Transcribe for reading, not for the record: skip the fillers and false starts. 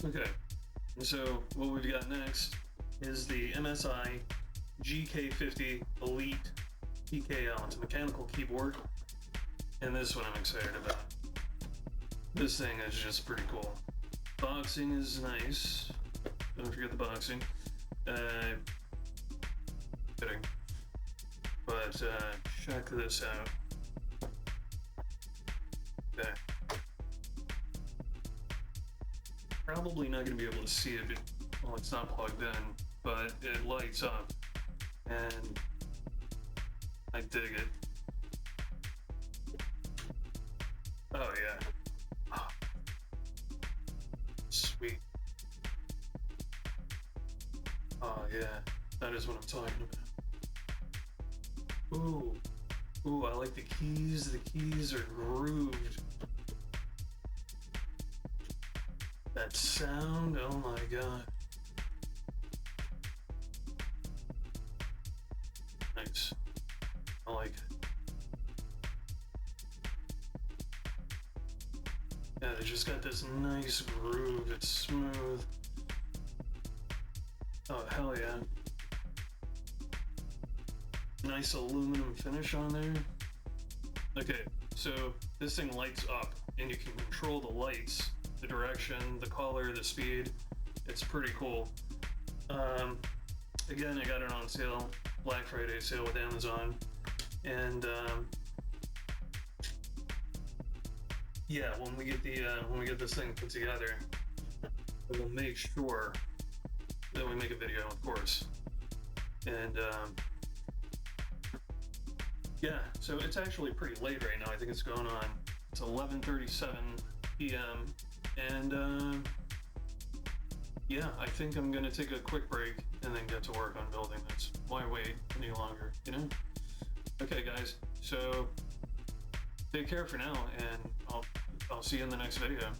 Okay, so what we've got next is the MSI GK50 Elite TKL. It's a mechanical keyboard, and this one I'm excited about. This thing is just pretty cool. Boxing is nice. Don't forget the boxing. Kidding. But check this out. Okay. Probably not going to be able to see it. Well, it's not plugged in, but it lights up, and I dig it. Oh yeah. Oh, sweet. Oh yeah. That is what I'm talking about. Ooh. Ooh, I like the keys. The keys are grooved. That sound, oh my god. Nice. I like it. Yeah, they just got this nice groove. It's smooth. Oh, hell yeah. Nice aluminum finish on there. Okay, so this thing lights up, and you can control the lights, the direction, the color, the speed. It's pretty cool. Again, I got it on sale, Black Friday sale with Amazon, and yeah, when we get this thing put together, we'll make sure that we make a video, of course. And yeah, so it's actually pretty late right now. I think it's going on. It's 11:37 p.m. and yeah, I think I'm gonna take a quick break and then get to work on building this. Why wait any longer, you know? Okay, guys. So take care for now, and I'll see you in the next video.